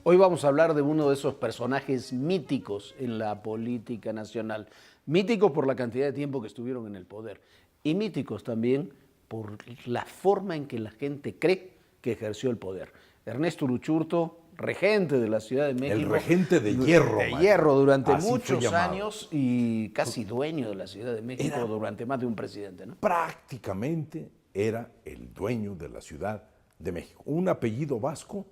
Hoy vamos a hablar de uno de esos personajes míticos en la política nacional. Míticos por la cantidad de tiempo que estuvieron en el poder y míticos también por la forma en que la gente cree que ejerció el poder. Ernesto Uruchurtu, regente de la Ciudad de México. El regente de hierro. De hierro durante Así fue muchos llamado. años y casi dueño de la Ciudad de México Era durante más de un presidente, ¿no? Prácticamente era el dueño de la Ciudad de México. Un apellido vasco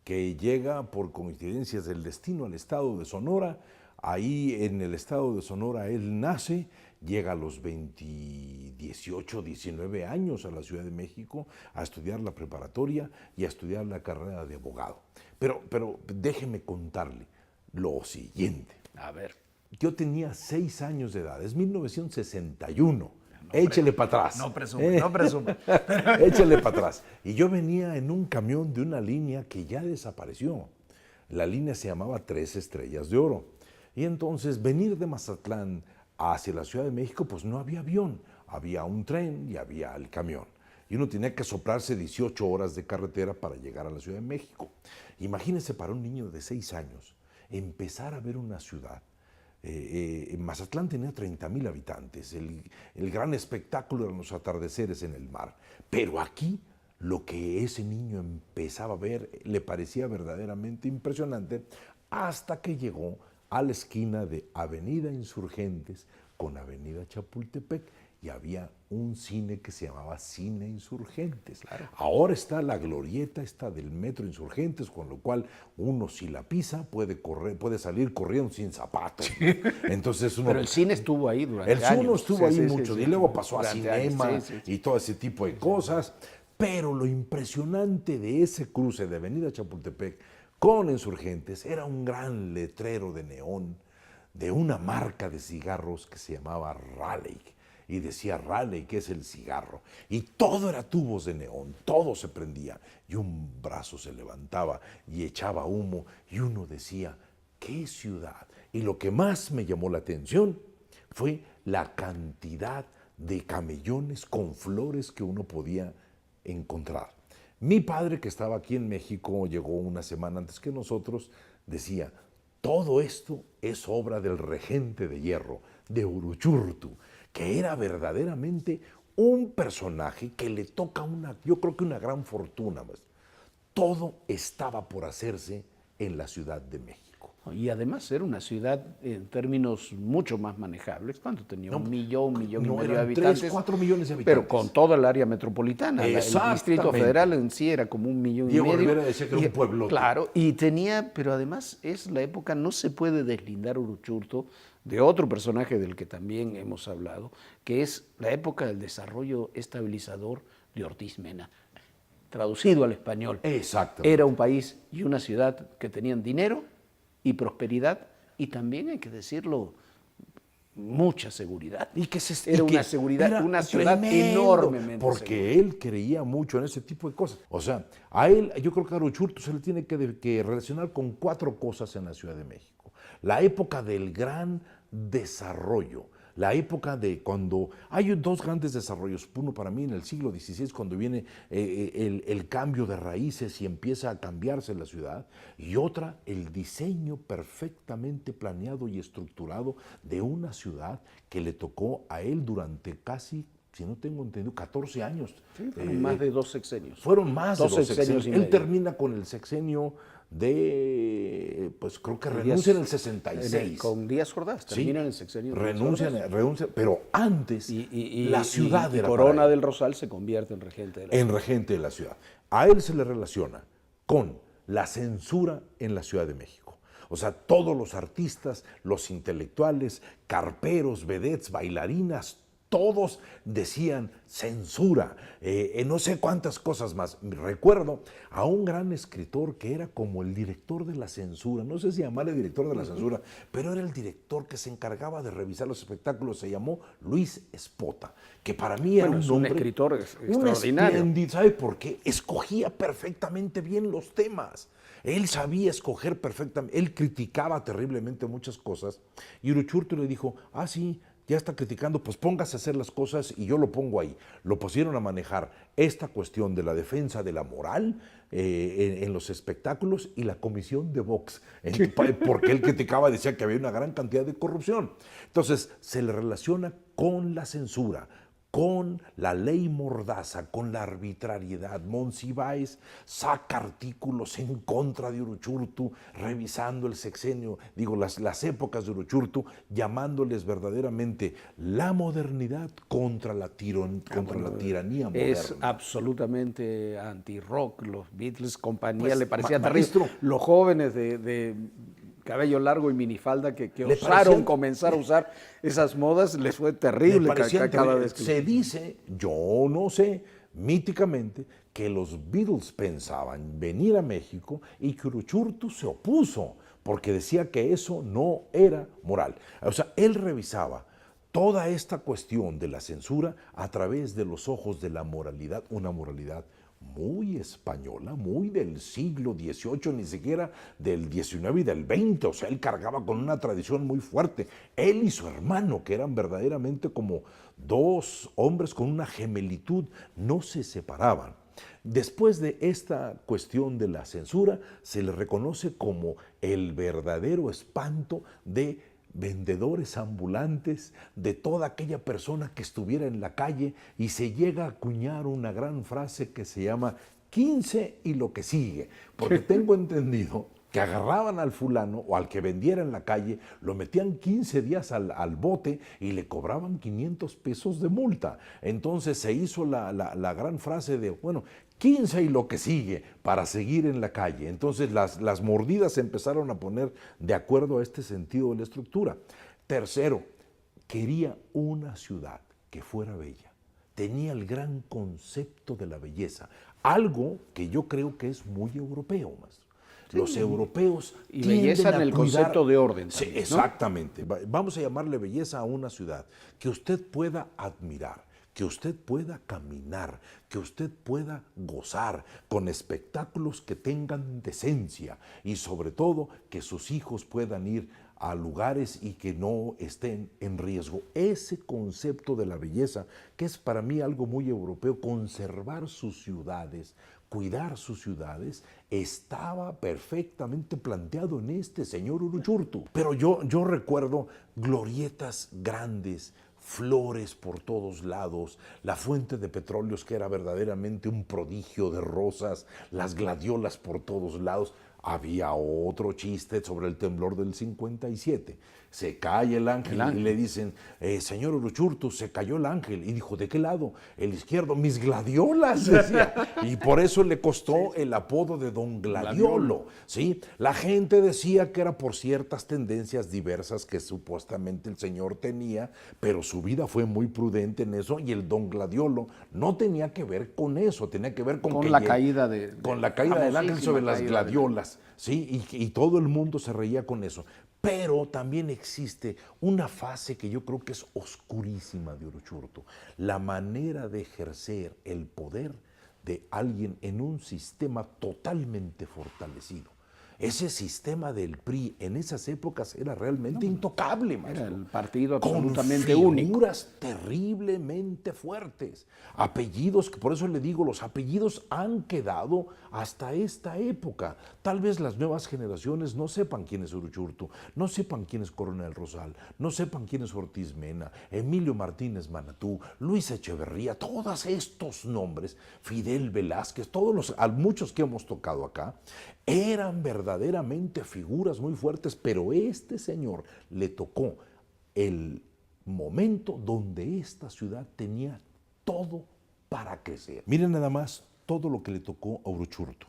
que llega por coincidencias del destino al estado de Sonora. Ahí en el estado de Sonora él nace, llega a los 18, 19 años a la Ciudad de México a estudiar la preparatoria y a estudiar la carrera de abogado. Pero déjeme contarle lo siguiente. A ver. Yo tenía 6 años de edad, es 1961. Échele para atrás. No presume, no presume. Échele para atrás. Y yo venía en un camión de una línea que ya desapareció. La línea se llamaba 3 Estrellas de Oro. Y entonces venir de Mazatlán hacia la Ciudad de México, pues no había avión. Había un tren y había el camión. Y uno tenía que soplarse 18 horas de carretera para llegar a la Ciudad de México. Imagínense para un niño de 6 años empezar a ver una ciudad. Mazatlán tenía 30,000 habitantes, el gran espectáculo eran los atardeceres en el mar, pero aquí lo que ese niño empezaba a ver le parecía verdaderamente impresionante hasta que llegó a la esquina de Avenida Insurgentes con Avenida Chapultepec y había un cine que se llamaba Cine Insurgentes. Claro. Ahora está la glorieta esta del Metro Insurgentes, con lo cual uno si la pisa puede salir corriendo sin zapatos. Entonces uno, pero el cine estuvo ahí durante años. El cine estuvo ahí mucho, y luego pasó a cinema y todo ese tipo de cosas. Pero lo impresionante de ese cruce de Avenida Chapultepec con Insurgentes era un gran letrero de neón de una marca de cigarros que se llamaba Raleigh. Y decía Raleigh, que es el cigarro. Y todo era tubos de neón, todo se prendía. Y un brazo se levantaba y echaba humo. Y uno decía, ¡qué ciudad! Y lo que más me llamó la atención fue la cantidad de camellones con flores que uno podía encontrar. Mi padre, que estaba aquí en México, llegó una semana antes que nosotros, decía, todo esto es obra del regente de hierro, de Uruchurtu, que era verdaderamente un personaje que le toca yo creo que una gran fortuna. Todo estaba por hacerse en la Ciudad de México. Y además era una ciudad en términos mucho más manejables. ¿Cuánto tenía? Un millón y medio de habitantes. 3, 4 millones de habitantes. Pero con toda el área metropolitana. El Distrito Federal en sí era como 1,5 millones. Diego Rivera decía que era un pueblo. Claro, y tenía, pero además es la época, no se puede deslindar Uruchurtu de otro personaje del que también hemos hablado, que es la época del desarrollo estabilizador de Ortiz Mena. Traducido al español. Exactamente. Era un país y una ciudad que tenían dinero y prosperidad y también, hay que decirlo, mucha seguridad. Y que era una seguridad, una ciudad enormemente porque segura. Él creía mucho en ese tipo de cosas. O sea, a él, yo creo que a Uruchurtu se le tiene que relacionar con 4 cosas en la Ciudad de México. La época del gran desarrollo, la época de cuando hay 2 grandes desarrollos, uno para mí en el siglo XVI, cuando viene el cambio de raíces y empieza a cambiarse la ciudad, y otra, el diseño perfectamente planeado y estructurado de una ciudad que le tocó a él durante casi, si no tengo entendido, 14 años. Sí, fueron más de 2 sexenios. Fueron más de 2 sexenios. Y Él medio. termina con el sexenio de, pues creo que renuncia en el 66. Con Díaz Ordaz, termina en el sexenio. Renuncia, pero antes la ciudad y era Corona del Rosal se convierte en regente de la ciudad. regente de la ciudad. A él se le relaciona con la censura en la Ciudad de México. O sea, todos los artistas, los intelectuales, carperos, vedettes, bailarinas, todos decían censura, no sé cuántas cosas más. Recuerdo a un gran escritor que era como el director de la censura, no sé si llamarle director de la censura, pero era el director que se encargaba de revisar los espectáculos, se llamó Luis Espota, que para mí era un escritor extraordinario. ¿Sabe por qué? Escogía perfectamente bien los temas. Él sabía escoger perfectamente, él criticaba terriblemente muchas cosas y Uruchurtu le dijo, sí, ya está criticando, pues póngase a hacer las cosas y yo lo pongo ahí. Lo pusieron a manejar esta cuestión de la defensa de la moral en los espectáculos y la comisión de box, porque él criticaba, decía que había una gran cantidad de corrupción. Entonces, se le relaciona con la censura, con la ley Mordaza, con la arbitrariedad. Monsiváis saca artículos en contra de Uruchurtu, revisando el sexenio, las épocas de Uruchurtu, llamándoles verdaderamente la modernidad contra la tiranía moderna. Es absolutamente anti-rock, los Beatles, compañía, Pues, le parecía maestro, terrible. Los jóvenes de cabello largo y minifalda que osaron comenzar a usar esas modas, les fue terrible cada vez que... Se dice, yo no sé, míticamente, que los Beatles pensaban venir a México y que Uruchurtu se opuso, porque decía que eso no era moral. O sea, él revisaba toda esta cuestión de la censura a través de los ojos de la moralidad, una moralidad muy española, muy del siglo XVIII, ni siquiera del XIX y del XX, o sea, él cargaba con una tradición muy fuerte. Él y su hermano, que eran verdaderamente como dos hombres con una gemelitud, no se separaban. Después de esta cuestión de la censura, se le reconoce como el verdadero espanto de vendedores ambulantes, de toda aquella persona que estuviera en la calle, y se llega a acuñar una gran frase que se llama 15 y lo que sigue, porque tengo entendido que agarraban al fulano o al que vendiera en la calle, lo metían 15 días al bote y le cobraban 500 pesos de multa. Entonces se hizo la gran frase de, bueno, 15 y lo que sigue para seguir en la calle. Entonces las mordidas se empezaron a poner de acuerdo a este sentido de la estructura. Tercero, quería una ciudad que fuera bella. Tenía el gran concepto de la belleza, algo que yo creo que es muy europeo, más. Sí. Los europeos y belleza en el concepto de orden. Sí, también, exactamente. ¿No? Vamos a llamarle belleza a una ciudad que usted pueda admirar, que usted pueda caminar, que usted pueda gozar con espectáculos que tengan decencia y sobre todo que sus hijos puedan ir a lugares y que no estén en riesgo. Ese concepto de la belleza, que es para mí algo muy europeo, conservar sus ciudades, cuidar sus ciudades, estaba perfectamente planteado en este señor Uruchurtu. Pero yo recuerdo glorietas grandes, flores por todos lados, la fuente de petróleos que era verdaderamente un prodigio de rosas, las gladiolas por todos lados. Había otro chiste sobre el temblor del 57. Se cae el ángel y le dicen, señor Uruchurtu, se cayó el ángel. Y dijo, ¿de qué lado? El izquierdo, mis gladiolas, decía. Y por eso le costó el apodo de Don Gladiolo. ¿Sí? La gente decía que era por ciertas tendencias diversas que supuestamente el señor tenía, pero su vida fue muy prudente en eso, y el Don Gladiolo no tenía que ver con eso, tenía que ver con la caída del ángel sobre las gladiolas. ¿Sí? Y todo el mundo se reía con eso. Pero también existe una fase que yo creo que es oscurísima de Uruchurtu, la manera de ejercer el poder de alguien en un sistema totalmente fortalecido. Ese sistema del PRI en esas épocas era realmente intocable, maestro. Era el partido absolutamente único. Con figuras terriblemente fuertes. Apellidos, que por eso le digo, los apellidos han quedado hasta esta época. Tal vez las nuevas generaciones no sepan quién es Uruchurtu, no sepan quién es Coronel Rosal, no sepan quién es Ortiz Mena, Emilio Martínez Manatú, Luis Echeverría, todos estos nombres, Fidel Velázquez, muchos que hemos tocado acá, eran verdaderamente figuras muy fuertes, pero este señor le tocó el momento donde esta ciudad tenía todo para crecer. Miren nada más todo lo que le tocó a Uruchurtu: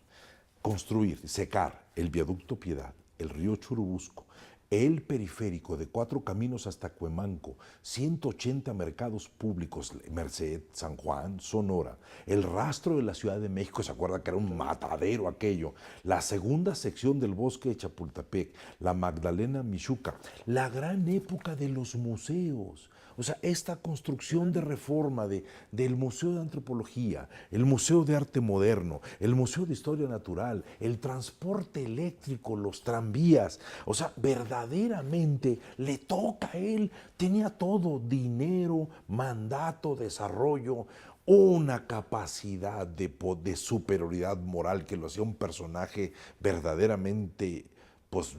construir, secar el viaducto Piedad, el río Churubusco, el periférico de 4 caminos hasta Cuemanco, 180 mercados públicos, Merced, San Juan, Sonora, el rastro de la Ciudad de México, ¿se acuerda que era un matadero aquello? La segunda sección del bosque de Chapultepec, la Magdalena Mixhuca, la gran época de los museos. O sea, esta construcción de reforma del Museo de Antropología, el Museo de Arte Moderno, el Museo de Historia Natural, el transporte eléctrico, los tranvías, o sea, verdad. verdaderamente le toca a él. Tenía todo: dinero, mandato, desarrollo, una capacidad de superioridad moral que lo hacía un personaje verdaderamente, pues,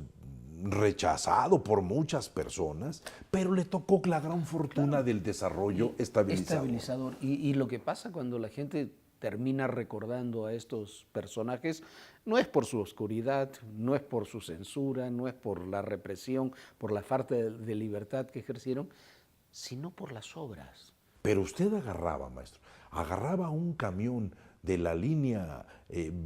rechazado por muchas personas, pero le tocó la gran fortuna del desarrollo estabilizador. Y lo que pasa cuando la gente termina recordando a estos personajes no es por su oscuridad, no es por su censura, no es por la represión, por la falta de libertad que ejercieron, sino por las obras. Pero usted agarraba, maestro, agarraba un camión de la línea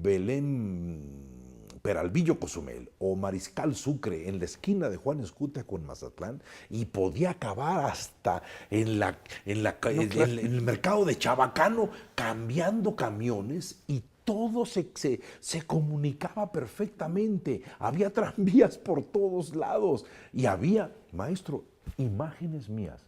Belén Peralvillo Cozumel o Mariscal Sucre en la esquina de Juan Escutia con Mazatlán y podía acabar hasta en el mercado de Chabacano cambiando camiones y todo se comunicaba perfectamente. Había tranvías por todos lados y había, maestro, imágenes mías.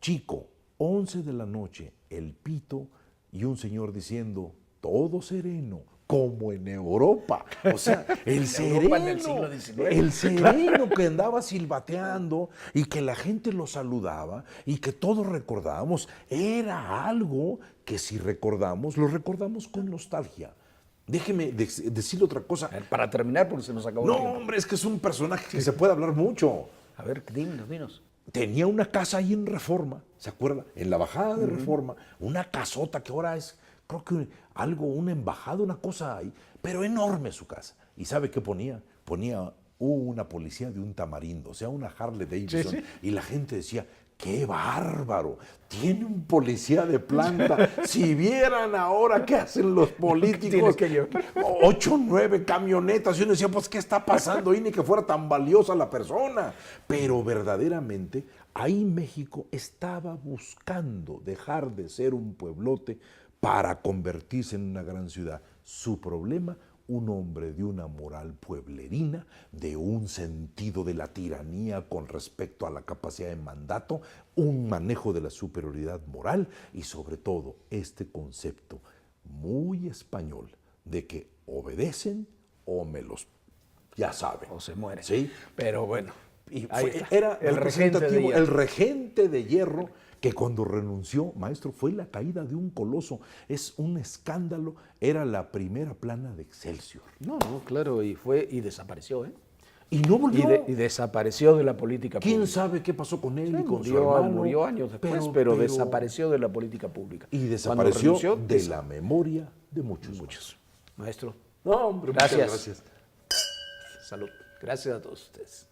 Chico, 11 de la noche, el pito y un señor diciendo, todo sereno, como en Europa. O sea, el sereno, el sereno que andaba silbateando y que la gente lo saludaba y que todos recordábamos, era algo que si recordamos, lo recordamos con nostalgia. Déjeme decirle otra cosa. Para terminar, porque se nos acabó el tiempo. No, hombre, es que es un personaje que se puede hablar mucho. A ver, dinos. Tenía una casa ahí en Reforma, ¿se acuerda? En la bajada de Reforma, una casota que ahora es, creo que una embajada, una cosa ahí, pero enorme su casa. ¿Y sabe qué ponía? Ponía una policía de un Tamarindo, o sea, una Harley Davidson, sí. Y la gente decía, ¡qué bárbaro! Tiene un policía de planta. Si vieran ahora qué hacen los políticos, 8 o 9 camionetas. Y uno decía, pues, ¿qué está pasando? Y ni que fuera tan valiosa la persona. Pero verdaderamente, ahí México estaba buscando dejar de ser un pueblote para convertirse en una gran ciudad. Su problema, un hombre de una moral pueblerina, de un sentido de la tiranía con respecto a la capacidad de mandato, un manejo de la superioridad moral y sobre todo este concepto muy español de que obedecen o ya saben. O se mueren. ¿Sí? Pero bueno, era el regente de hierro, que cuando renunció, maestro, fue la caída de un coloso. Es un escándalo. Era la primera plana de Excelsior. No, claro, y desapareció, ¿eh? Y no volvió. Y desapareció de la política pública. ¿Quién sabe qué pasó con él y con su hermano? Murió años después, pero desapareció de la política pública. Y desapareció de la memoria de muchos. Maestro. No, hombre, gracias. Muchas gracias. Salud. Gracias a todos ustedes.